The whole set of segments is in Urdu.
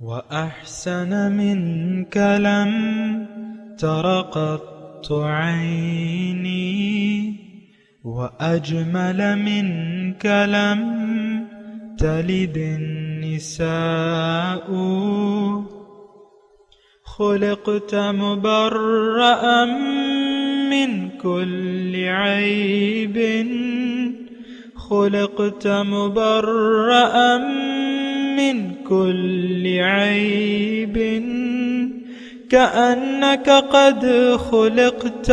وأحسن منك لم تر قط عيني، وأجمل منك لم تلد النساء. خلقت مبرأ من كل عيب، خلقت مبرأ من كل عيب، كأنك قد خلقت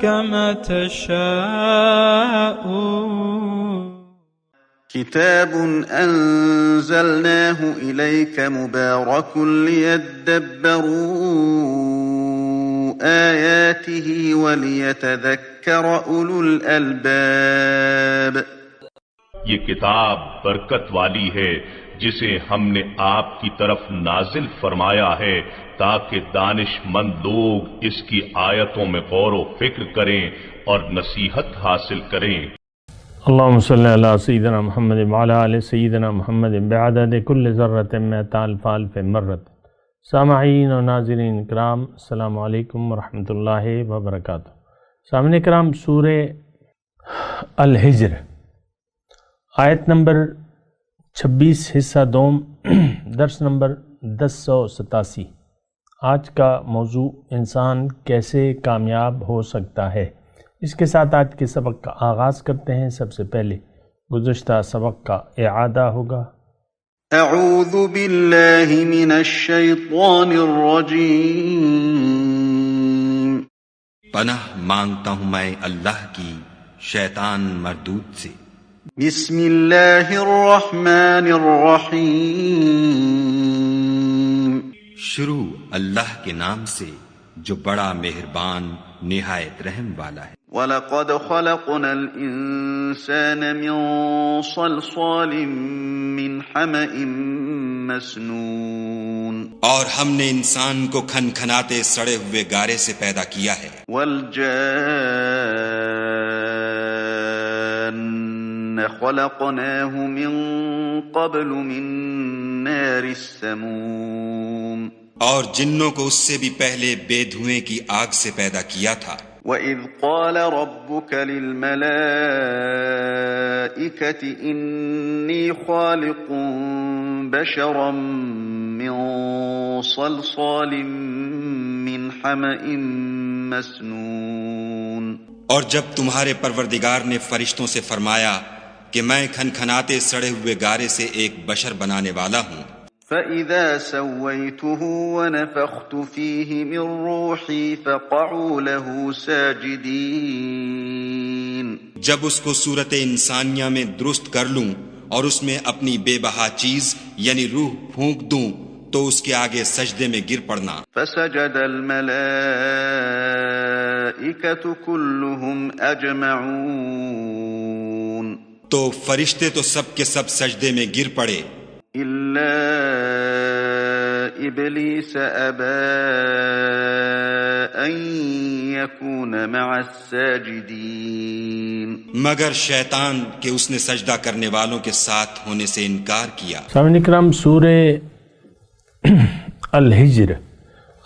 كما تشاء. كتاب أنزلناه إليك مبارك ليدبروا آياته وليتذكر أولو الألباب. یہ کتاب برکت والی ہے جسے ہم نے آپ کی طرف نازل فرمایا ہے تاکہ دانش مند لوگ اس کی آیتوں میں غور و فکر کریں اور نصیحت حاصل کریں۔ اللہم صلی علی سیدنا محمد وعلی آل سیدنا محمد بعدد کل ذرۃ مئۃ الف الف مرۃ۔ سامعین و ناظرین کرام، السلام علیکم ورحمۃ اللہ وبرکاتہ۔ سامعین کرام، سورہ الحجر آیت نمبر 26 حصہ دوم، درس نمبر 1087۔ آج کا موضوع انسان کیسے کامیاب ہو سکتا ہے۔ اس کے ساتھ آج کے سبق کا آغاز کرتے ہیں۔ سب سے پہلے گزشتہ سبق کا اعادہ ہوگا۔ اعوذ باللہ من الشیطان الرجیم۔ پناہ مانگتا ہوں میں اللہ کی شیطان مردود سے۔ بسم اللہ الرحمن الرحیم۔ شروع اللہ کے نام سے جو بڑا مہربان نہایت رحم والا ہے۔ وَلَقَدْ خَلَقْنَا الْإِنسَانَ مِنْ صَلْصَالٍ مِّنْ حَمَإٍ مَّسْنُونٍ۔ اور ہم نے انسان کو کھنکھناتے سڑے ہوئے گارے سے پیدا کیا ہے۔ وَالْجَانَّ خَلَقْنَاهُ مِنْ قَبْلُ مِنْ نَارِ السَّمُومِ۔ اور جنوں کو اس سے بھی پہلے بے دھوئیں کی آگ سے پیدا کیا تھا۔ وَإِذْ قَالَ رَبُّكَ لِلْمَلَائِكَةِ إِنِّي خَالِقٌ بَشَرًا مِّن صَلْصَالٍ مِّنْ حَمَإٍ مَّسْنُونٍ۔ اور جب تمہارے پروردگار نے فرشتوں سے فرمایا کہ میں کھنکھناتے سڑے ہوئے گارے سے ایک بشر بنانے والا ہوں، فَإِذَا سَوَّيْتُهُ وَنَفَخْتُ فِيهِ مِنْ رُوحِي فَقَعُوا لَهُ سَاجِدِينَ۔ جب اس کو صورت انسانیہ میں درست کر لوں اور اس میں اپنی بے بہا چیز یعنی روح پھونک دوں تو اس کے آگے سجدے میں گر پڑنا۔ فَسَجَدَ الْمَلَائِكَةُ كُلُّهُمْ أَجْمَعُونَ۔ تو فرشتے تو سب کے سب سجدے میں گر پڑے إِلَّا إِبْلِيسَ أَبَى أَن يَكُونَ مَعَ السَّاجِدِينَ۔ مگر شیطان کہ اس نے سجدہ کرنے والوں کے ساتھ ہونے سے انکار کیا۔ سامعین کرام، سورہ الحجر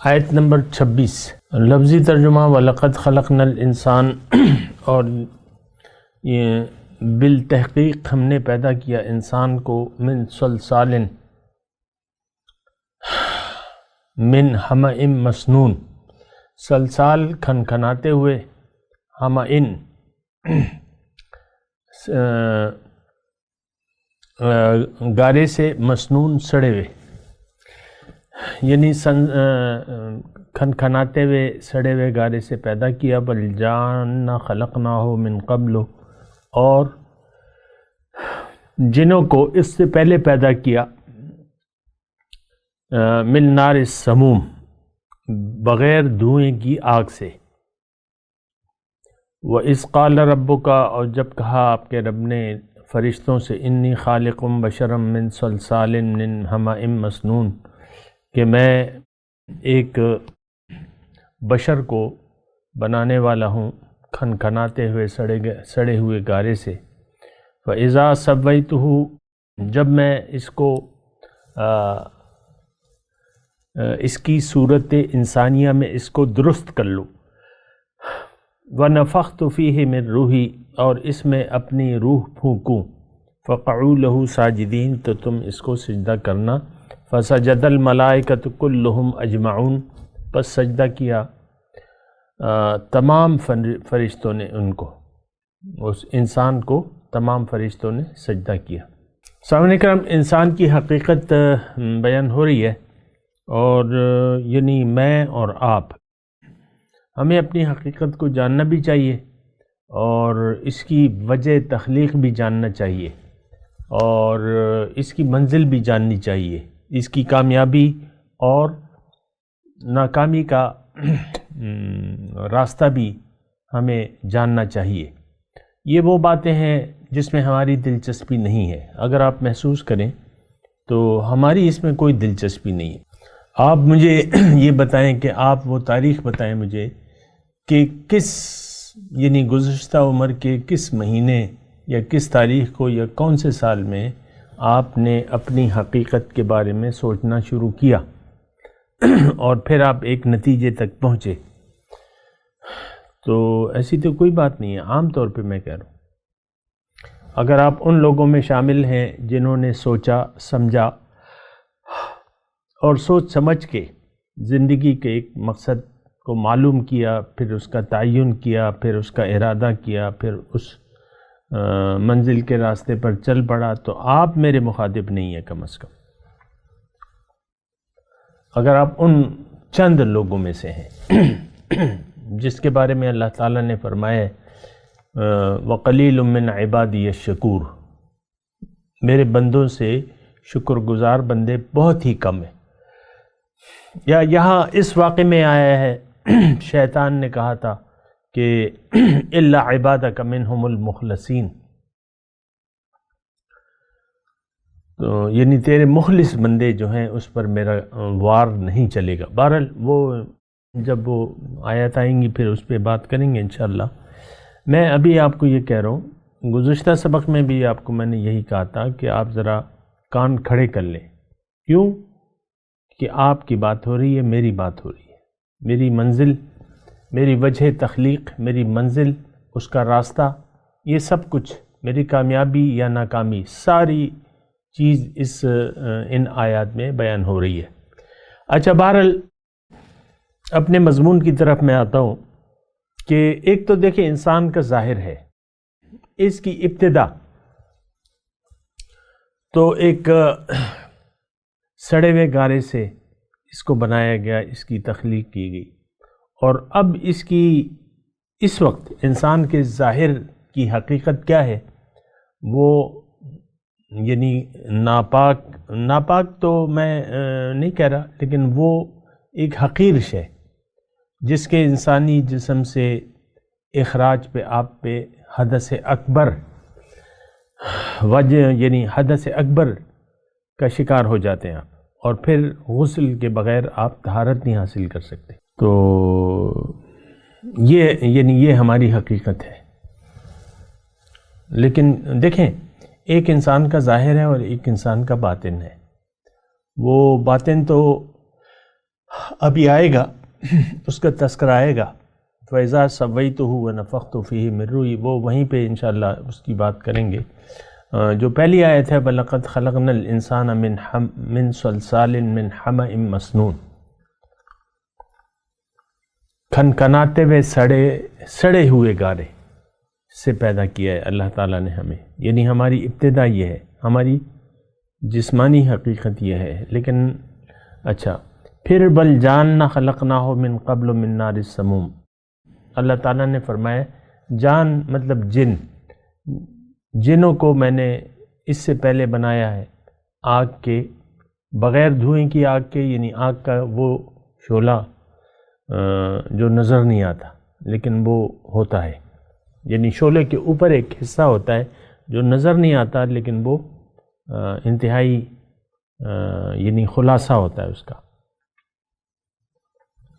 آیت نمبر 26، لفظی ترجمہ وَلَقَدْ خَلَقْنَا الْإِنسان، اور یہ بالتحقیق ہم نے پیدا کیا انسان کو من صلصال من حمأ مسنون، سلسال کھنکھناتے ہوئے، حمأ گارے سے، مسنون سڑے ہوئے، یعنی کھنکھناتے ہوئے سڑے ہوئے گارے سے پیدا کیا۔ بَالْجَانَّ خَلَقْنَاهُ مِنْ قَبْلُ، اور جنوں کو اس سے پہلے پیدا کیا من نار السموم، بغیر دھوئیں کی آگ سے۔ وَإِذْ قَالَ رَبُّكَ، اور جب کہا آپ کے رب نے فرشتوں سے، انی خالق بشرا من صلصال من حمأ مسنون، کہ میں ایک بشر کو بنانے والا ہوں کھنکھناتے ہوئے سڑے ہوئے گارے سے۔ فَإِذَا سَوَّيْتُهُ، جب میں اس کو اس کی صورت انسانیہ میں اس کو درست کر لو. وَنَفَخْتُ فِيهِ مِن روحی، اور اس میں اپنی روح پھونکوں. فَقَعُوا لَهُ ساجدین، تو تم اس کو سجدہ کرنا. فَسَجَدَ الْمَلَائِكَةُ كُلُّهُمْ أَجْمَعُونَ، پس سجدہ کیا تمام فرشتوں نے ان کو، اس انسان کو تمام فرشتوں نے سجدہ کیا. سامعین کرام، انسان کی حقیقت بیان ہو رہی ہے، اور یعنی میں اور آپ، ہمیں اپنی حقیقت کو جاننا بھی چاہیے، اور اس کی وجہ تخلیق بھی جاننا چاہیے، اور اس کی منزل بھی جاننی چاہیے، اس کی کامیابی اور ناکامی کا راستہ بھی ہمیں جاننا چاہیے. یہ وہ باتیں ہیں جس میں ہماری دلچسپی نہیں ہے. اگر آپ محسوس کریں تو ہماری اس میں کوئی دلچسپی نہیں ہے. آپ مجھے یہ بتائیں کہ آپ وہ تاریخ بتائیں مجھے کہ کس یعنی گزشتہ عمر کے کس مہینے یا کس تاریخ کو یا کون سے سال میں آپ نے اپنی حقیقت کے بارے میں سوچنا شروع کیا اور پھر آپ ایک نتیجے تک پہنچے. تو ایسی تو کوئی بات نہیں ہے. عام طور پہ میں کہہ رہا ہوں، اگر آپ ان لوگوں میں شامل ہیں جنہوں نے سوچا سمجھا اور سوچ سمجھ کے زندگی کے ایک مقصد کو معلوم کیا، پھر اس کا تعین کیا، پھر اس کا ارادہ کیا، پھر اس منزل کے راستے پر چل پڑا، تو آپ میرے مخاطب نہیں ہیں کم از کم. اگر آپ ان چند لوگوں میں سے ہیں جس کے بارے میں اللہ تعالیٰ نے فرمایا وَقَلِيلٌ مِّنْ عِبَادِيَ الشَّكُورُ، میرے بندوں سے شکر گزار بندے بہت ہی کم ہیں. یا یہاں اس واقعے میں آیا ہے، شیطان نے کہا تھا کہ إِلَّا عِبَادَكَ مِنْهُمُ الْمُخْلَصِينَ، تو یعنی تیرے مخلص بندے جو ہیں اس پر میرا وار نہیں چلے گا. بہرحال وہ جب وہ آیات آئیں گی پھر اس پہ بات کریں گے انشاءاللہ. میں ابھی آپ کو یہ کہہ رہا ہوں، گزشتہ سبق میں بھی آپ کو میں نے یہی کہا تھا کہ آپ ذرا کان کھڑے کر لیں. کیوں؟ کہ آپ کی بات ہو رہی ہے، میری بات ہو رہی ہے. میری منزل، میری وجہ تخلیق، میری منزل، اس کا راستہ، یہ سب کچھ، میری کامیابی یا ناکامی، ساری چیز ان آیات میں بیان ہو رہی ہے. اچھا، بہرحال اپنے مضمون کی طرف میں آتا ہوں کہ ایک تو دیکھیں انسان کا ظاہر ہے، اس کی ابتدا تو ایک سڑے ہوئے گارے سے اس کو بنایا گیا، اس کی تخلیق کی گئی، اور اب اس وقت انسان کے ظاہر کی حقیقت کیا ہے؟ وہ یعنی ناپاک تو میں نہیں کہہ رہا، لیکن وہ ایک حقیر شے جس کے انسانی جسم سے اخراج پہ آپ پہ حدث اکبر وجہ، یعنی حدث اکبر کا شکار ہو جاتے ہیں آپ، اور پھر غسل کے بغیر آپ طہارت نہیں حاصل کر سکتے. تو یہ ہماری حقیقت ہے. لیکن دیکھیں، ایک انسان کا ظاہر ہے اور ایک انسان کا باطن ہے. وہ باطن تو ابھی آئے گا، اس کا تذکرہ آئے گا. فَإِذَا سَوَّيْتُهُ وَنَفَخْتُ فِيهِ مِن رُوحِي، وہ وہیں پہ انشاءاللہ اس کی بات کریں گے. جو پہلی آیت ہے وَلَقَدْ خَلَقْنَا الْإِنسَانَ مِن صَلْصَالٍ مِّنْ حَمَإٍ مَّسْنُونٍ، کھنکھناتے ہوئے سڑے ہوئے گارے سے پیدا کیا ہے اللہ تعالیٰ نے ہمیں. یعنی ہماری ابتدا یہ ہے، ہماری جسمانی حقیقت یہ ہے. لیکن اچھا، پھر بل جان خلقناہ من قبل من نار السموم، اللہ تعالیٰ نے فرمایا جان مطلب جنوں کو میں نے اس سے پہلے بنایا ہے آگ کے، بغیر دھوئیں کی آگ کے، یعنی آگ کا وہ شعلہ جو نظر نہیں آتا لیکن وہ ہوتا ہے. یعنی شعلے کے اوپر ایک حصہ ہوتا ہے جو نظر نہیں آتا لیکن وہ انتہائی یعنی خلاصہ ہوتا ہے اس کا.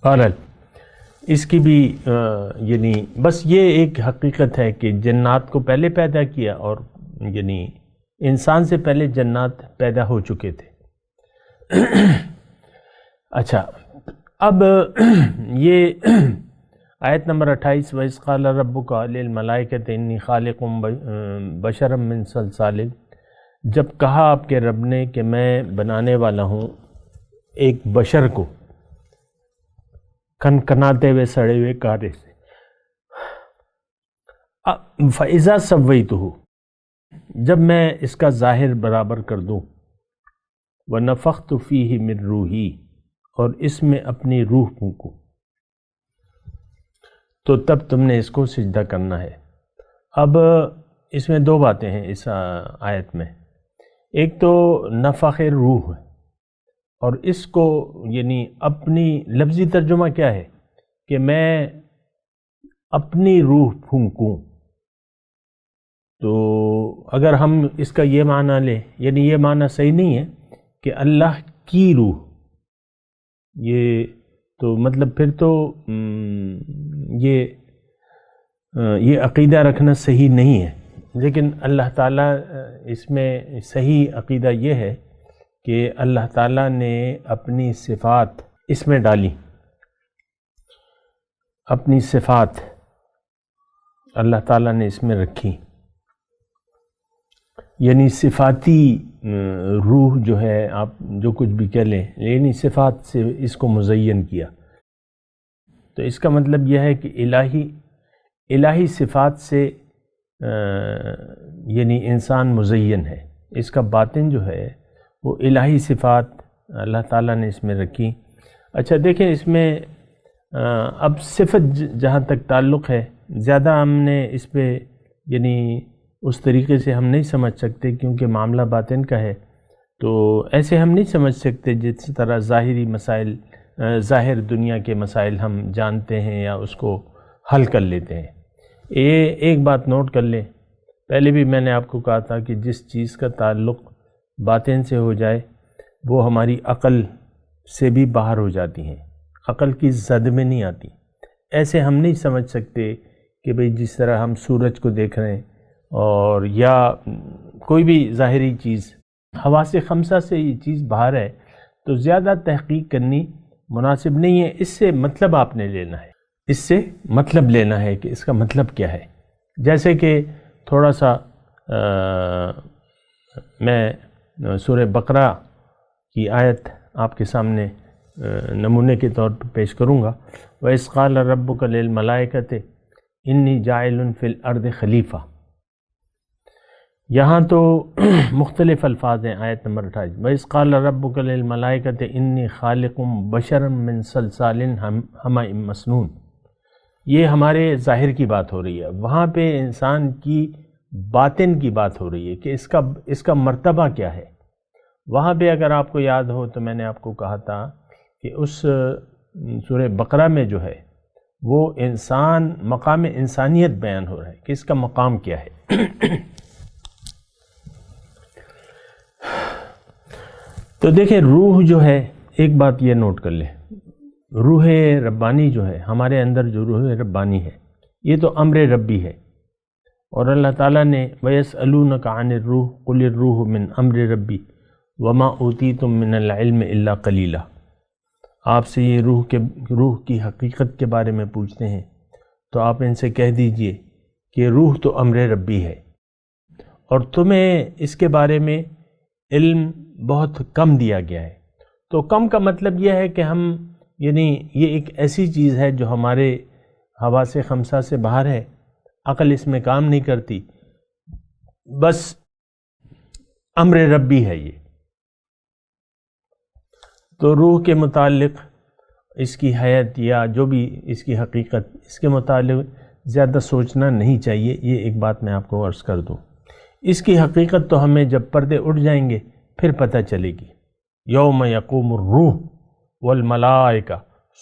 بہرحال اس کی بھی یعنی بس یہ ایک حقیقت ہے کہ جنات کو پہلے پیدا کیا، اور یعنی انسان سے پہلے جنات پیدا ہو چکے تھے. اچھا، اب یہ آیت نمبر 28 وَإِذْ قَالَ رَبُّكَ لِلْمَلَائِكَةِ إِنِّي خَالِقٌ بَشَرًا مِّن صَلْصَالٍ، جب کہا آپ کے رب نے کہ میں بنانے والا ہوں ایک بشر کو کھنکھناتے ہوئے سڑے ہوئے کانٹے سے، فَإِذَا سَوَّيْتُهُ، جب میں اس کا ظاہر برابر کر دوں، وَنَفَخْتُ فِيهِ مِن رُوحِي، اور اس میں اپنی روح پھونکوں، تو تب تم نے اس کو سجدہ کرنا ہے۔ اب اس میں دو باتیں ہیں اس آیت میں، ایک تو نفخ روح ہے، اور اس کو یعنی اپنی لفظی ترجمہ کیا ہے کہ میں اپنی روح پھونکوں، تو اگر ہم اس کا یہ معنی لیں، یعنی یہ معنی صحیح نہیں ہے کہ اللہ کی روح، یہ تو مطلب پھر تو یہ عقیدہ رکھنا صحیح نہیں ہے، لیکن اللہ تعالیٰ اس میں صحیح عقیدہ یہ ہے کہ اللہ تعالیٰ نے اپنی صفات اس میں ڈالی، اپنی صفات اللہ تعالیٰ نے اس میں رکھی، یعنی صفاتی روح جو ہے، آپ جو کچھ بھی کہہ لیں، یعنی صفات سے اس کو مزین کیا، تو اس کا مطلب یہ ہے کہ الہی صفات سے یعنی انسان مزین ہے، اس کا باطن جو ہے وہ الہی صفات اللہ تعالیٰ نے اس میں رکھی۔ اچھا دیکھیں، اس میں اب صفت جہاں تک تعلق ہے، زیادہ ہم نے اس پہ یعنی اس طریقے سے ہم نہیں سمجھ سکتے، کیونکہ معاملہ باطن کا ہے، تو ایسے ہم نہیں سمجھ سکتے جس طرح ظاہری مسائل، ظاہر دنیا کے مسائل ہم جانتے ہیں یا اس کو حل کر لیتے ہیں۔ ایک بات نوٹ کر لیں، پہلے بھی میں نے آپ کو کہا تھا کہ جس چیز کا تعلق باطن سے ہو جائے وہ ہماری عقل سے بھی باہر ہو جاتی ہیں، عقل کی زد میں نہیں آتی۔ ایسے ہم نہیں سمجھ سکتے کہ بھئی جس طرح ہم سورج کو دیکھ رہے ہیں اور یا کوئی بھی ظاہری چیز، حواس خمسہ سے یہ چیز باہر ہے، تو زیادہ تحقیق کرنی مناسب نہیں ہے۔ اس سے مطلب آپ نے لینا ہے، اس سے مطلب لینا ہے کہ اس کا مطلب کیا ہے۔ جیسے کہ تھوڑا سا میں سورہ بقرہ کی آیت آپ کے سامنے نمونے کے طور پر پیش کروں گا۔ وَإِذْ قَالَ رَبُّكَ لِلْمَلَائِكَةِ إِنِّي جَاعِلٌ فِي الْأَرْضِ خلیفہ، یہاں تو مختلف الفاظ ہیں۔ آیت نمبر 28 وَإِذْ قَالَ رَبُّكَ لِلْمَلَائِكَةِ إِنِّي خَالِقٌ بَشَرًا مِّن صَلْصَالٍ حَمَإٍ مَّسْنُونٍ، یہ ہمارے ظاہر کی بات ہو رہی ہے، وہاں پہ انسان کی باطن کی بات ہو رہی ہے کہ اس کا مرتبہ کیا ہے۔ وہاں پہ اگر آپ کو یاد ہو تو میں نے آپ کو کہا تھا کہ اس سورہ بقرہ میں جو ہے وہ انسان، مقام انسانیت بیان ہو رہا ہے کہ اس کا مقام کیا ہے۔ تو دیکھیں، روح جو ہے، ایک بات یہ نوٹ کر لیں، روح ربانی جو ہے ہمارے اندر، جو روح ربانی ہے یہ تو امر ربی ہے، اور اللہ تعالیٰ نے وَيَسْأَلُونَكَ عَنِ الرُّوحِ قُلِ الرُّوحُ مِنْ أَمْرِ رَبِّي وَمَا أُوتِيتُم مِّنَ الْعِلْمِ إِلَّا قَلِيلًا، آپ سے یہ روح کی حقیقت کے بارے میں پوچھتے ہیں، تو آپ ان سے کہہ دیجئے کہ روح تو امر ربی ہے، اور تمہیں اس کے بارے میں علم بہت کم دیا گیا ہے۔ تو کم کا مطلب یہ ہے کہ ہم یعنی یہ ایک ایسی چیز ہے جو ہمارے حواس خمسہ سے باہر ہے، عقل اس میں کام نہیں کرتی، بس امر ربی ہے یہ۔ تو روح کے متعلق، اس کی حیت یا جو بھی اس کی حقیقت، اس کے متعلق زیادہ سوچنا نہیں چاہیے۔ یہ ایک بات میں آپ کو عرض کر دوں، اس کی حقیقت تو ہمیں جب پردے اٹھ جائیں گے پھر پتہ چلے گی۔ یوم یقوم الروح والملائکہ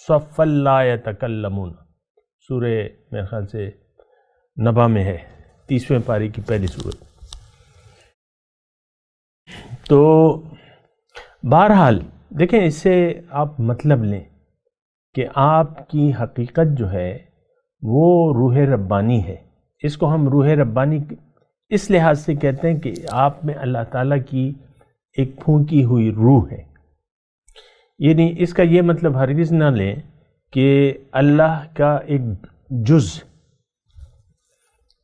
صفا لا یتکلمون، سورہ میرے خیال سے نبا میں ہے، 30ویں پاری کی پہلی سورت۔ تو بہرحال دیکھیں، اس سے آپ مطلب لیں کہ آپ کی حقیقت جو ہے وہ روح ربانی ہے۔ اس کو ہم روح ربانی اس لحاظ سے کہتے ہیں کہ آپ میں اللہ تعالیٰ کی ایک پھونکی ہوئی روح ہے۔ یعنی اس کا یہ مطلب ہرگز نہ لیں کہ اللہ کا ایک جز،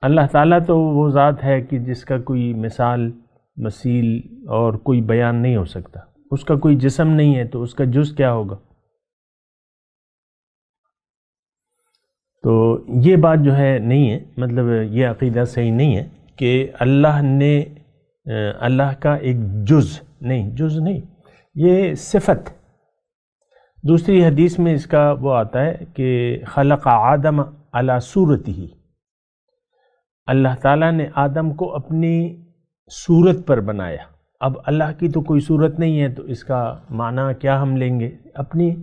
اللہ تعالیٰ تو وہ ذات ہے کہ جس کا کوئی مثال مثیل اور کوئی بیان نہیں ہو سکتا، اس کا کوئی جسم نہیں ہے تو اس کا جز کیا ہوگا؟ تو یہ بات جو ہے نہیں ہے، مطلب یہ عقیدہ صحیح نہیں ہے کہ اللہ نے اللہ کا ایک جز نہیں، یہ صفت۔ دوسری حدیث میں اس کا وہ آتا ہے کہ خلق آدم علی صورتہ، اللہ تعالیٰ نے آدم کو اپنی صورت پر بنایا۔ اب اللہ کی تو کوئی صورت نہیں ہے تو اس کا معنی کیا ہم لیں گے؟ اپنی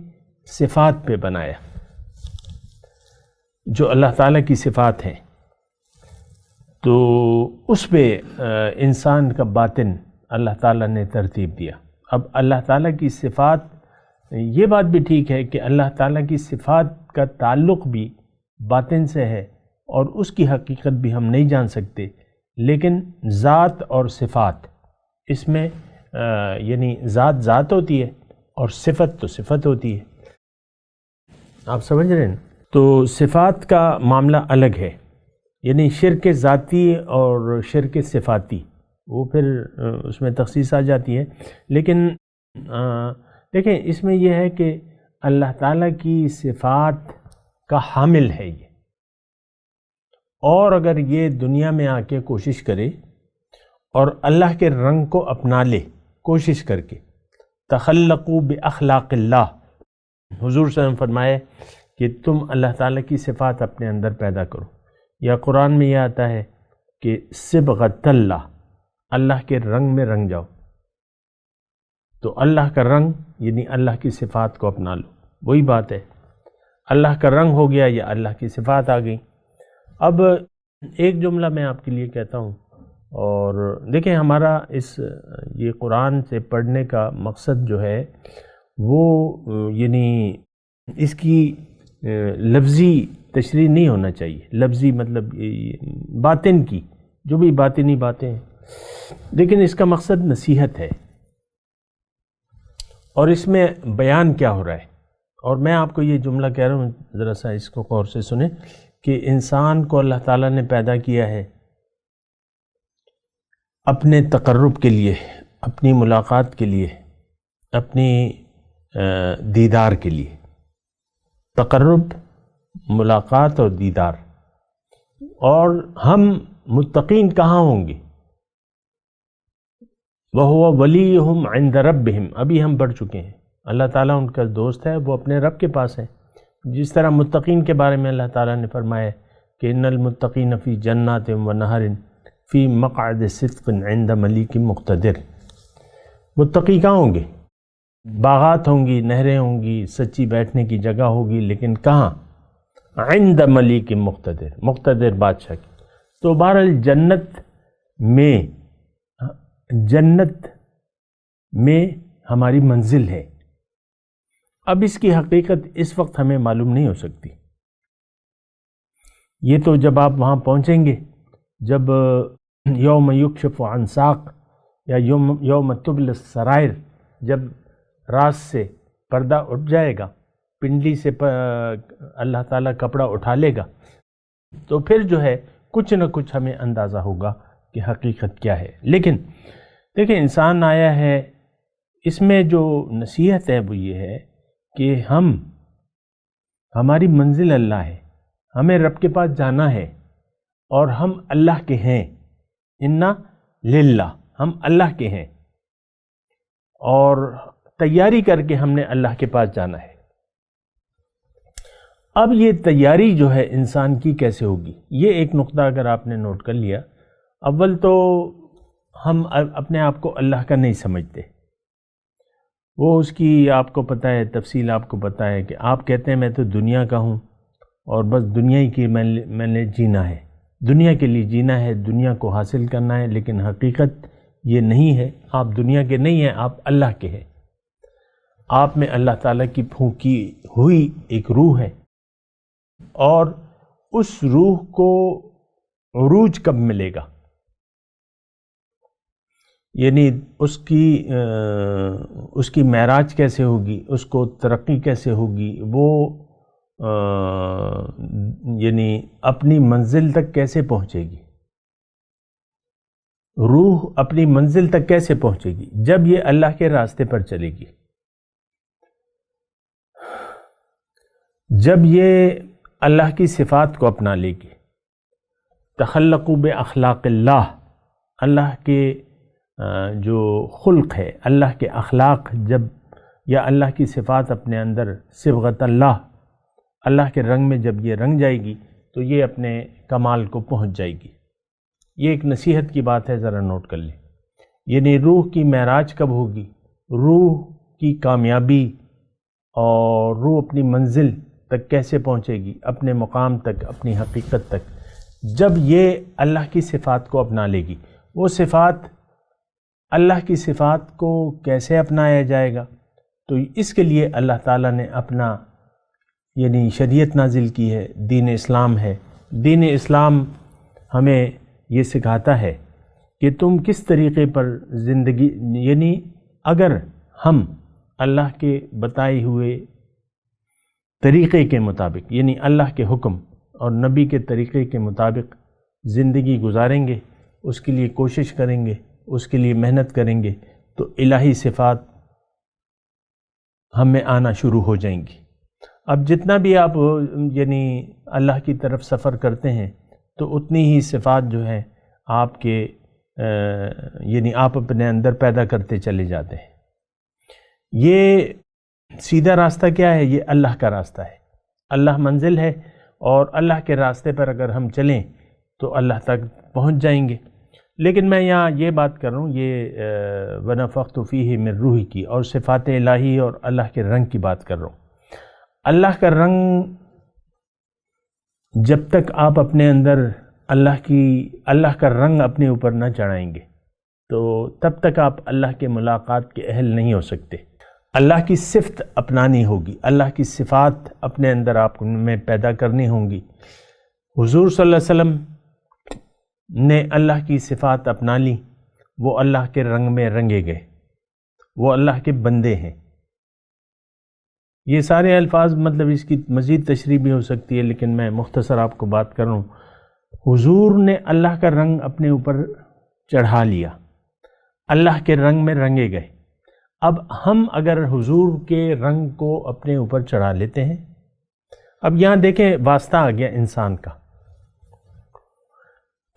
صفات پہ بنایا، جو اللہ تعالیٰ کی صفات ہیں، تو اس پہ انسان کا باطن اللہ تعالیٰ نے ترتیب دیا۔ اب اللہ تعالیٰ کی صفات، یہ بات بھی ٹھیک ہے کہ اللہ تعالیٰ کی صفات کا تعلق بھی باطن سے ہے اور اس کی حقیقت بھی ہم نہیں جان سکتے، لیکن ذات اور صفات اس میں یعنی ذات ہوتی ہے اور صفت تو صفت ہوتی ہے۔ آپ سمجھ رہے ہیں؟ تو صفات کا معاملہ الگ ہے، یعنی شرک ذاتی اور شرک صفاتی، وہ پھر اس میں تخصیص آ جاتی ہے۔ لیکن دیکھیں اس میں یہ ہے کہ اللہ تعالیٰ کی صفات کا حامل ہے یہ، اور اگر یہ دنیا میں آ کے کوشش کرے اور اللہ کے رنگ کو اپنا لے کوشش کر کے، تخلقوا باخلاق اللہ، حضور صلی اللہ علیہ وسلم فرمائے کہ تم اللہ تعالیٰ کی صفات اپنے اندر پیدا کرو، یا قرآن میں یہ آتا ہے کہ صبغۃ اللہ، اللہ کے رنگ میں رنگ جاؤ، تو اللہ کا رنگ یعنی اللہ کی صفات کو اپنا لو، وہی بات ہے، اللہ کا رنگ ہو گیا یا اللہ کی صفات آ گئی۔ اب ایک جملہ میں آپ کے لیے کہتا ہوں، اور دیکھیں ہمارا یہ قرآن سے پڑھنے کا مقصد جو ہے وہ یعنی اس کی لفظی تشریح نہیں ہونا چاہیے، لفظی مطلب باطن کی جو بھی باطنی باتیں ہیں، لیکن اس کا مقصد نصیحت ہے، اور اس میں بیان کیا ہو رہا ہے۔ اور میں آپ کو یہ جملہ کہہ رہا ہوں، ذرا سا اس کو غور سے سنیں، کہ انسان کو اللہ تعالیٰ نے پیدا کیا ہے اپنے تقرب کے لیے، اپنی ملاقات کے لیے، اپنی دیدار کے لیے، تقرب، ملاقات اور دیدار۔ اور ہم متقین کہاں ہوں گے؟ وَهُوَ وَلِيُّهُمْ عِنْدَ رَبِّهِمْ، ابھی ہم پڑھ چکے ہیں، اللہ تعالیٰ ان کا دوست ہے، وہ اپنے رب کے پاس ہے۔ جس طرح متقین کے بارے میں اللہ تعالیٰ نے فرمایا کہ ان المتقین فی جنات و نہر فی مقعد صدق عند ملیک مقتدر۔ متقی کہاں ہوں گے؟ باغات ہوں گی، نہریں ہوں گی، سچی بیٹھنے کی جگہ ہوگی، لیکن کہاں؟ عند ملیک مقتدر، مقتدر بادشاہ کی۔ تو بہرحال جنت میں ہماری منزل ہے۔ اب اس کی حقیقت اس وقت ہمیں معلوم نہیں ہو سکتی، یہ تو جب آپ وہاں پہنچیں گے، جب یوم یکشف عن ساق یا یوم تبلی السرائر، جب راز سے پردہ اٹھ جائے گا، پنڈلی سے اللہ تعالیٰ کپڑا اٹھا لے گا، تو پھر جو ہے کچھ نہ کچھ ہمیں اندازہ ہوگا کہ حقیقت کیا ہے۔ لیکن دیکھیں انسان آیا ہے، اس میں جو نصیحت ہے وہ یہ ہے کہ ہماری منزل اللہ ہے، ہمیں رب کے پاس جانا ہے، اور ہم اللہ کے ہیں، انا للہ، ہم اللہ کے ہیں، اور تیاری کر کے ہم نے اللہ کے پاس جانا ہے۔ اب یہ تیاری جو ہے انسان کی کیسے ہوگی؟ یہ ایک نقطہ اگر آپ نے نوٹ کر لیا، اول تو ہم اپنے آپ کو اللہ کا نہیں سمجھتے، وہ اس کی آپ کو پتہ ہے، تفصیل آپ کو پتہ ہے کہ آپ کہتے ہیں میں تو دنیا کا ہوں اور بس دنیا ہی کی میں نے جینا ہے، دنیا کے لیے جینا ہے، دنیا کو حاصل کرنا ہے، لیکن حقیقت یہ نہیں ہے، آپ دنیا کے نہیں ہیں، آپ اللہ کے ہیں۔ آپ میں اللہ تعالیٰ کی پھونکی ہوئی ایک روح ہے، اور اس روح کو عروج کب ملے گا؟ یعنی اس کی معراج کیسے ہوگی، اس کو ترقی کیسے ہوگی، وہ یعنی اپنی منزل تک کیسے پہنچے گی، روح اپنی منزل تک کیسے پہنچے گی جب یہ اللہ کے راستے پر چلے گی، جب یہ اللہ کی صفات کو اپنا لے گی۔ تخلقوا باخلاق اللہ، اللہ کے جو خلق ہے، اللہ کے اخلاق جب، یا اللہ کی صفات اپنے اندر صبغت اللہ کے رنگ میں جب یہ رنگ جائے گی تو یہ اپنے کمال کو پہنچ جائے گی۔ یہ ایک نصیحت کی بات ہے، ذرا نوٹ کر لیں۔ یعنی روح کی معراج کب ہوگی، روح کی کامیابی اور روح اپنی منزل تک کیسے پہنچے گی، اپنے مقام تک، اپنی حقیقت تک، جب یہ اللہ کی صفات کو اپنا لے گی۔ وہ صفات، اللہ کی صفات کو کیسے اپنایا جائے گا؟ تو اس کے لیے اللہ تعالیٰ نے اپنا یعنی شریعت نازل کی ہے، دین اسلام ہے۔ دین اسلام ہمیں یہ سکھاتا ہے کہ تم کس طریقے پر زندگی، یعنی اگر ہم اللہ کے بتائے ہوئے طریقے کے مطابق، یعنی اللہ کے حکم اور نبی کے طریقے کے مطابق زندگی گزاریں گے، اس کے لیے کوشش کریں گے، اس کے لیے محنت کریں گے، تو الہی صفات ہم میں آنا شروع ہو جائیں گی۔ اب جتنا بھی آپ یعنی اللہ کی طرف سفر کرتے ہیں تو اتنی ہی صفات جو ہے آپ کے یعنی آپ اپنے اندر پیدا کرتے چلے جاتے ہیں۔ یہ سیدھا راستہ کیا ہے؟ یہ اللہ کا راستہ ہے، اللہ منزل ہے، اور اللہ کے راستے پر اگر ہم چلیں تو اللہ تک پہنچ جائیں گے۔ لیکن میں یہاں یہ بات کر رہا ہوں، یہ وَنَفَخْتُ فِيهِ مِن روحی کی اور صفات الہی اور اللہ کے رنگ کی بات کر رہا ہوں۔ اللہ کا رنگ جب تک آپ اپنے اندر اللہ کا رنگ اپنے اوپر نہ چڑھائیں گے تو تب تک آپ اللہ کے ملاقات کے اہل نہیں ہو سکتے۔ اللہ کی صفت اپنانی ہوگی، اللہ کی صفات اپنے اندر آپ میں پیدا کرنی ہوں گی۔ حضور صلی اللہ علیہ وسلم نے اللہ کی صفات اپنا لی، وہ اللہ کے رنگ میں رنگے گئے، وہ اللہ کے بندے ہیں۔ یہ سارے الفاظ مطلب اس کی مزید تشریح بھی ہو سکتی ہے، لیکن میں مختصر آپ کو بات کر رہا ہوں۔ حضور نے اللہ کا رنگ اپنے اوپر چڑھا لیا، اللہ کے رنگ میں رنگے گئے۔ اب ہم اگر حضور کے رنگ کو اپنے اوپر چڑھا لیتے ہیں، اب یہاں دیکھیں واسطہ آ گیا انسان کا۔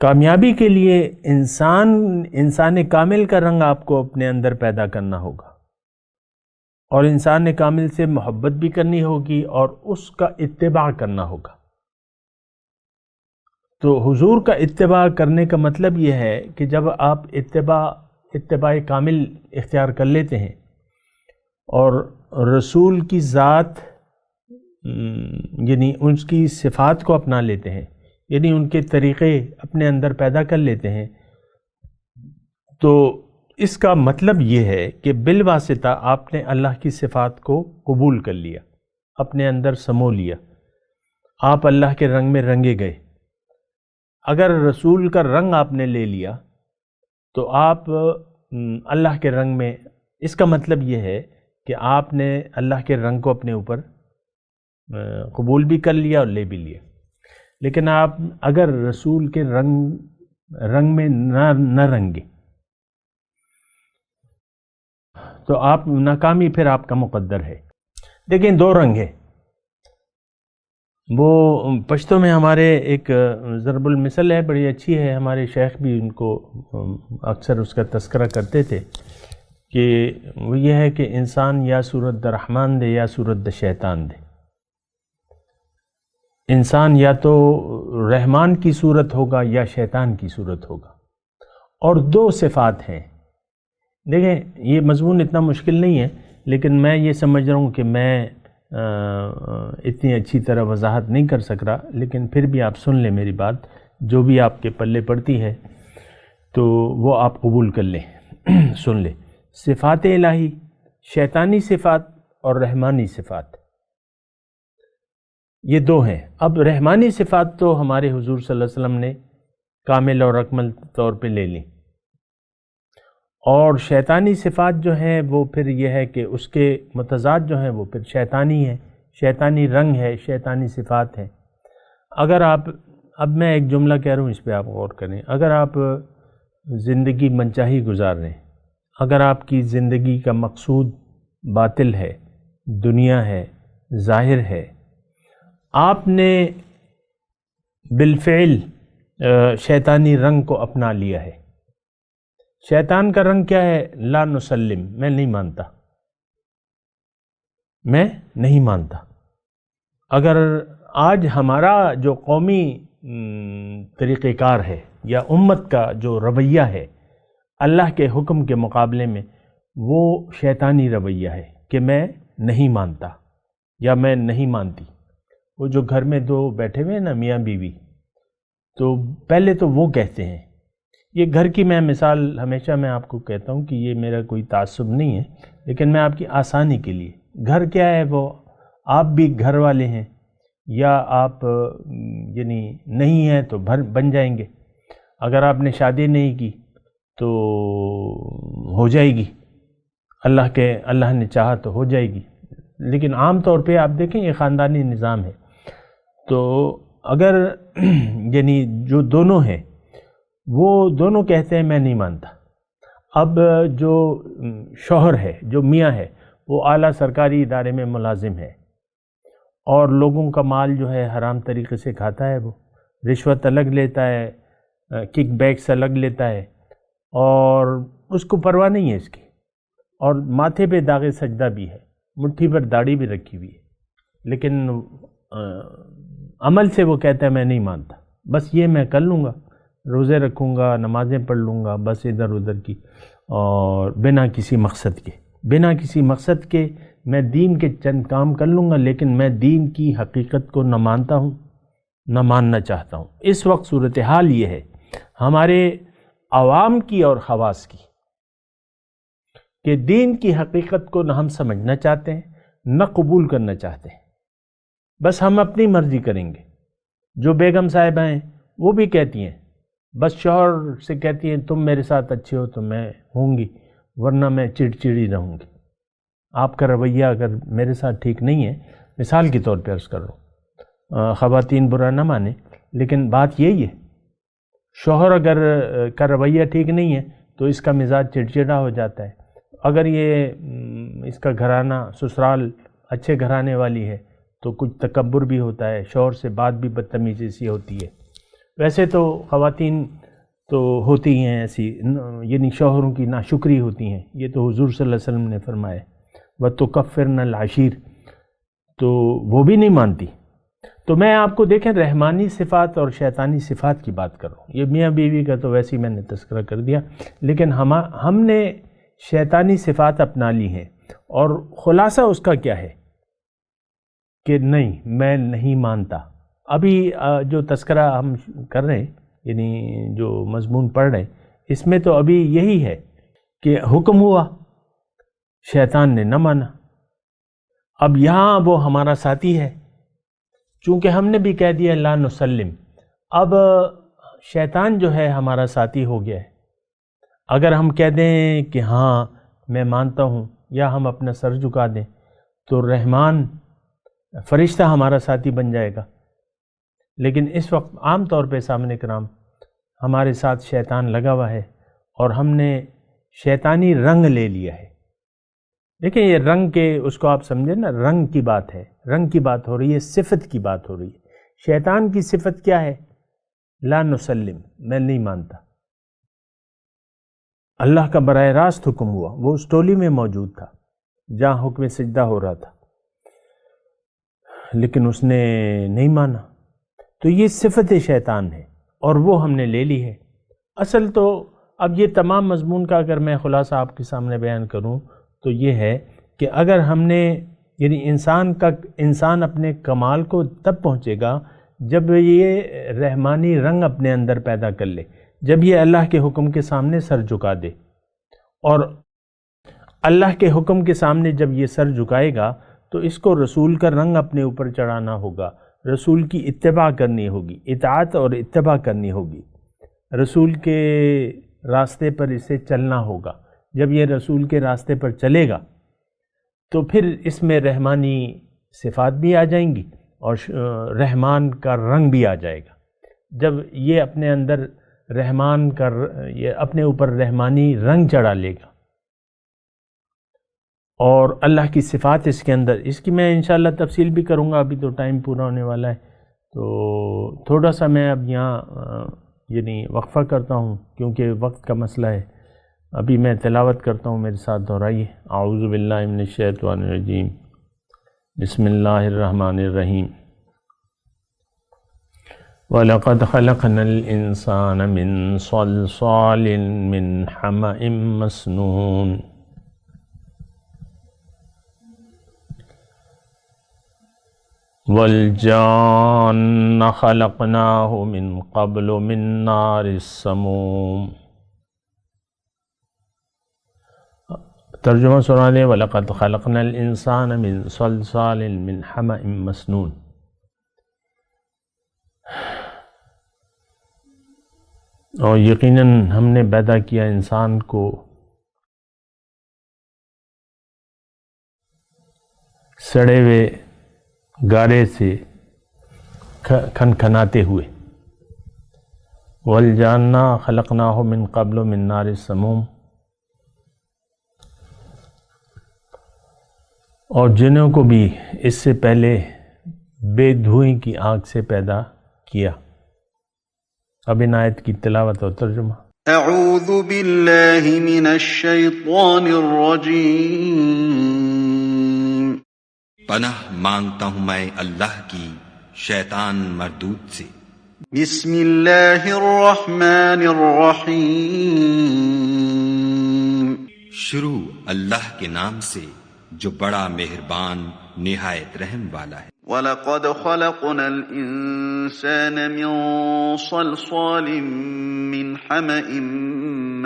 کامیابی کے لیے انسان کامل کا رنگ آپ کو اپنے اندر پیدا کرنا ہوگا، اور انسان کامل سے محبت بھی کرنی ہوگی اور اس کا اتباع کرنا ہوگا۔ تو حضور کا اتباع کرنے کا مطلب یہ ہے کہ جب آپ اتباع کامل اختیار کر لیتے ہیں اور رسول کی ذات یعنی ان کی صفات کو اپنا لیتے ہیں، یعنی ان کے طریقے اپنے اندر پیدا کر لیتے ہیں، تو اس کا مطلب یہ ہے کہ بالواسطہ آپ نے اللہ کی صفات کو قبول کر لیا، اپنے اندر سمو لیا، آپ اللہ کے رنگ میں رنگے گئے۔ اگر رسول کا رنگ آپ نے لے لیا تو آپ اللہ کے رنگ میں، اس کا مطلب یہ ہے کہ آپ نے اللہ کے رنگ کو اپنے اوپر قبول بھی کر لیا اور لے بھی لیا۔ لیکن آپ اگر رسول کے رنگ میں نہ رنگے تو آپ ناکامی پھر آپ کا مقدر ہے۔ دیکھیں دو رنگ ہیں، وہ پشتو میں ہمارے ایک ضرب المثل ہے، بڑی اچھی ہے، ہمارے شیخ بھی ان کو اکثر اس کا تذکرہ کرتے تھے، کہ وہ یہ ہے کہ انسان یا صورت دا رحمان دے یا صورت دا شیطان دے۔ انسان یا تو رحمان کی صورت ہوگا یا شیطان کی صورت ہوگا، اور دو صفات ہیں۔ دیکھیں یہ مضمون اتنا مشکل نہیں ہے، لیکن میں یہ سمجھ رہا ہوں کہ میں اتنی اچھی طرح وضاحت نہیں کر سک رہا، لیکن پھر بھی آپ سن لیں میری بات، جو بھی آپ کے پلے پڑتی ہے تو وہ آپ قبول کر لیں، سن لیں۔ صفات الہی، شیطانی صفات اور رحمانی صفات، یہ دو ہیں۔ اب رحمانی صفات تو ہمارے حضور صلی اللہ علیہ وسلم نے کامل اور اکمل طور پہ لے لی، اور شیطانی صفات جو ہیں وہ پھر یہ ہے کہ اس کے متضاد جو ہیں وہ پھر شیطانی ہے، شیطانی رنگ ہے، شیطانی صفات ہیں۔ اگر آپ، اب میں ایک جملہ کہہ رہا ہوں، اس پہ آپ غور کریں، اگر آپ زندگی منچاہی گزار رہے ہیں، اگر آپ کی زندگی کا مقصود باطل ہے، دنیا ہے، ظاہر ہے، آپ نے بالفعل شیطانی رنگ کو اپنا لیا ہے۔ شیطان کا رنگ کیا ہے؟ لا نسلم، میں نہیں مانتا، میں نہیں مانتا۔ اگر آج ہمارا جو قومی طریقہ کار ہے یا امت کا جو رویہ ہے اللہ کے حکم کے مقابلے میں، وہ شیطانی رویہ ہے کہ میں نہیں مانتا یا میں نہیں مانتی۔ وہ جو گھر میں دو بیٹھے ہوئے ہیں نا، میاں بیوی، تو پہلے تو وہ کہتے ہیں، یہ گھر کی میں مثال ہمیشہ میں آپ کو کہتا ہوں کہ یہ میرا کوئی تعصب نہیں ہے، لیکن میں آپ کی آسانی کے لیے، گھر کیا ہے، وہ آپ بھی گھر والے ہیں یا آپ یعنی نہیں ہیں تو بن جائیں گے۔ اگر آپ نے شادی نہیں کی تو ہو جائے گی، اللہ نے چاہا تو ہو جائے گی، لیکن عام طور پہ آپ دیکھیں یہ خاندانی نظام ہے۔ تو اگر یعنی جو دونوں ہیں وہ دونوں کہتے ہیں میں نہیں مانتا، اب جو شوہر ہے، جو میاں ہے، وہ اعلیٰ سرکاری ادارے میں ملازم ہے اور لوگوں کا مال جو ہے حرام طریقے سے کھاتا ہے، وہ رشوت الگ لیتا ہے، کک بیکس الگ لیتا ہے، اور اس کو پرواہ نہیں ہے اس کی، اور ماتھے پہ داغ سجدہ بھی ہے، مٹھی پر داڑھی بھی رکھی ہوئی ہے، لیکن عمل سے وہ کہتا ہے میں نہیں مانتا، بس یہ میں کر لوں گا، روزے رکھوں گا، نمازیں پڑھ لوں گا، بس ادھر ادھر کی، اور بنا کسی مقصد کے میں دین کے چند کام کر لوں گا، لیکن میں دین کی حقیقت کو نہ مانتا ہوں، نہ ماننا چاہتا ہوں۔ اس وقت صورتحال یہ ہے ہمارے عوام کی اور خواص کی کہ دین کی حقیقت کو نہ ہم سمجھنا چاہتے ہیں، نہ قبول کرنا چاہتے ہیں، بس ہم اپنی مرضی کریں گے۔ جو بیگم صاحبہ ہیں وہ بھی کہتی ہیں، بس شوہر سے کہتی ہیں تم میرے ساتھ اچھے ہو تو میں ہوں گی، ورنہ میں چڑچڑی رہوں گی۔ آپ کا رویہ اگر میرے ساتھ ٹھیک نہیں ہے، مثال کے طور پہ عرض کر رہا ہوں، خواتین برا نہ مانیں، لیکن بات یہی ہے، شوہر اگر کا رویہ ٹھیک نہیں ہے تو اس کا مزاج چڑچڑا ہو جاتا ہے۔ اگر یہ اس کا گھرانہ سسرال اچھے گھرانے والی ہے تو کچھ تکبر بھی ہوتا ہے، شوہر سے بات بھی بدتمیزی سی ہوتی ہے۔ ویسے تو خواتین تو ہوتی ہیں ایسی، یعنی شوہروں کی ناشکری ہوتی ہیں، یہ تو حضور صلی اللہ علیہ وسلم نے فرمایا، وَتُكَفِّرْنَ الْعَشِيرَ، تو وہ بھی نہیں مانتی۔ تو میں آپ کو دیکھیں رحمانی صفات اور شیطانی صفات کی بات کر رہا ہوں، یہ میاں بیوی کا تو ویسے ہی میں نے تذکرہ کر دیا، لیکن ہم نے شیطانی صفات اپنا لی ہیں، اور خلاصہ اس کا کیا ہے کہ نہیں، میں نہیں مانتا۔ ابھی جو تذکرہ ہم کر رہے ہیں، یعنی جو مضمون پڑھ رہے ہیں، اس میں تو ابھی یہی ہے کہ حکم ہوا، شیطان نے نہ مانا۔ اب یہاں وہ ہمارا ساتھی ہے، چونکہ ہم نے بھی کہہ دیا لا نسلم، اب شیطان جو ہے ہمارا ساتھی ہو گیا ہے۔ اگر ہم کہہ دیں کہ ہاں میں مانتا ہوں، یا ہم اپنا سر جھکا دیں، تو رحمان فرشتہ ہمارا ساتھی بن جائے گا۔ لیکن اس وقت عام طور پہ سامنے کرام ہمارے ساتھ شیطان لگا ہوا ہے، اور ہم نے شیطانی رنگ لے لیا ہے۔ دیکھیں یہ رنگ کے، اس کو آپ سمجھیں نا، رنگ کی بات ہے، رنگ کی بات ہو رہی ہے، صفت کی بات ہو رہی ہے۔ شیطان کی صفت کیا ہے؟ لا نسلم، میں نہیں مانتا۔ اللہ کا براہ راست حکم ہوا، وہ اس ٹولی میں موجود تھا جہاں حکم سجدہ ہو رہا تھا، لیکن اس نے نہیں مانا۔ تو یہ صفت شیطان ہے، اور وہ ہم نے لے لی ہے۔ اصل تو اب یہ تمام مضمون کا اگر میں خلاصہ آپ کے سامنے بیان کروں تو یہ ہے کہ اگر ہم نے، یعنی انسان اپنے کمال کو تب پہنچے گا جب یہ رحمانی رنگ اپنے اندر پیدا کر لے، جب یہ اللہ کے حکم کے سامنے سر جھکا دے، اور اللہ کے حکم کے سامنے جب یہ سر جھکائے گا تو اس کو رسول کا رنگ اپنے اوپر چڑھانا ہوگا، رسول کی اتباع کرنی ہوگی، اطاعت اور اتباع کرنی ہوگی، رسول کے راستے پر اسے چلنا ہوگا، جب یہ رسول کے راستے پر چلے گا تو پھر اس میں رحمانی صفات بھی آ جائیں گی اور رحمان کا رنگ بھی آ جائے گا۔ جب یہ اپنے اندر رحمان کا یہ اپنے اوپر رحمانی رنگ چڑھا لے گا اور اللہ کی صفات اس کے اندر، اس کی میں انشاءاللہ تفصیل بھی کروں گا، ابھی تو ٹائم پورا ہونے والا ہے، تو تھوڑا سا میں اب یہاں یعنی وقفہ کرتا ہوں کیونکہ وقت کا مسئلہ ہے۔ ابھی میں تلاوت کرتا ہوں، میرے ساتھ دہرائیے۔ اعوذ باللہ من الشیطان الرجیم، بسم اللہ الرحمن الرحیم۔ وَلَقَدْ خَلَقْنَا الْإِنسَانَ مِنْ صَلْصَالٍ مِنْ حَمَإٍ مَسْنُونٍ وَالْجَانَّ خَلَقْنَاهُ مِنْ قَبْلُ مِنْ نَارِ السَّمُومِ۔ ترجمہ سنا دیں۔ وَلَقَدْ خَلَقْنَا الْإِنسَانَ مِنْ صَلْصَالٍ مِنْ حَمَإٍ مَسْنُونٍ۔ اور یقیناً ہم نے پیدا کیا انسان کو سڑے ہوئے گارے سے کھنکھناتے ہوئے۔ وَالْجَانَّ خَلَقْنَاهُ مِنْ قَبْلُ مِنْ نَارِ السَّمُومِ۔ اور جنوں کو بھی اس سے پہلے بے دھوئیں کی آگ سے پیدا کیا۔ اب ان آیت کی تلاوت اور ترجمہ۔ اعوذ باللہ من الشیطان الرجیم۔ پناہ مانگتا ہوں میں اللہ کی شیطان مردود سے۔ بسم اللہ الرحمن الرحیم۔ شروع اللہ کے نام سے جو بڑا مہربان نہایت رحم والا ہے۔ وَلَقَدْ خَلَقْنَا الْإِنسَانَ مِنْ صَلْصَالٍ مِّنْ حَمَإٍ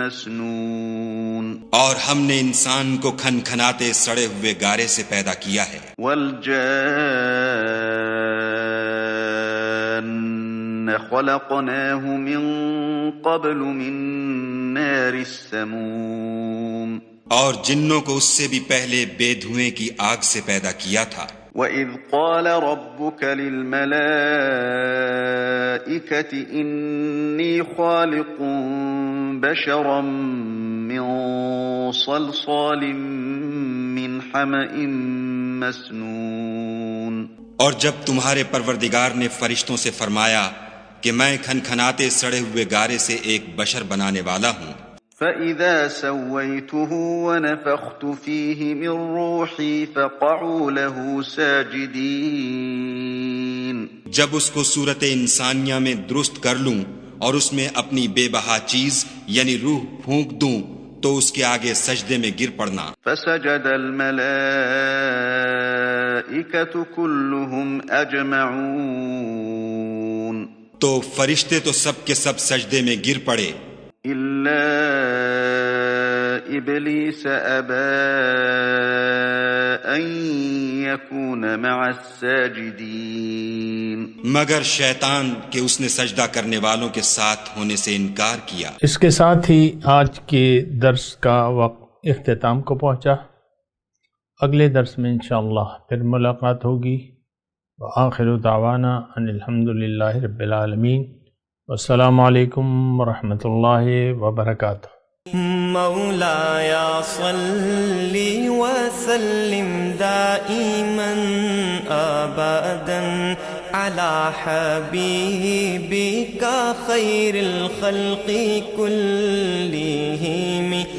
مَسْنُونٍ۔ اور ہم نے انسان کو کھنکھناتے سڑے ہوئے گارے سے پیدا کیا ہے۔ وَالْجَانَّ خَلَقْنَاهُ مِنْ قَبْلُ مِنْ نَارِ السَّمُومِ۔ اور جنوں کو اس سے بھی پہلے بے دھوئیں کی آگ سے پیدا کیا تھا۔ وَإِذْ قَالَ رَبُّكَ لِلْمَلَائِكَةِ إِنِّي خَالِقٌ بَشَرًا مِّن صَلْصَالٍ مِّنْ حَمَإٍ مَسْنُونٍ۔ اور جب تمہارے پروردگار نے فرشتوں سے فرمایا کہ میں کھنکھناتے سڑے ہوئے گارے سے ایک بشر بنانے والا ہوں، فَإِذَا سَوَّيْتُهُ وَنَفَخْتُ فِيهِ مِنْ رُوحِي فَقَعُوا لَهُ سَاجِدِينَ۔ جب اس کو صورت انسانیہ میں درست کر لوں اور اس میں اپنی بے بہا چیز یعنی روح پھونک دوں تو اس کے آگے سجدے میں گر پڑنا۔ فَسَجَدَ الْمَلَائِكَةُ كُلُّهُمْ أَجْمَعُونَ۔ تو فرشتے تو سب کے سب سجدے میں گر پڑے إِلَّا إِبْلِيسَ أَبَى أَن يَكُونَ مَعَ السَّاجِدِينَ۔ مگر شیطان کہ اس نے سجدہ کرنے والوں کے ساتھ ہونے سے انکار کیا۔ اس کے ساتھ ہی آج کے درس کا وقت اختتام کو پہنچا۔ اگلے درس میں انشاءاللہ پھر ملاقات ہوگی۔ وآخر دعوانا ان الحمدللہ رب العالمین۔ والسلام علیکم ورحمۃ اللہ وبرکاتہ۔ مولایا صلی وسلم دائما ابدا علی حبیبک خیر الخلق کلہم۔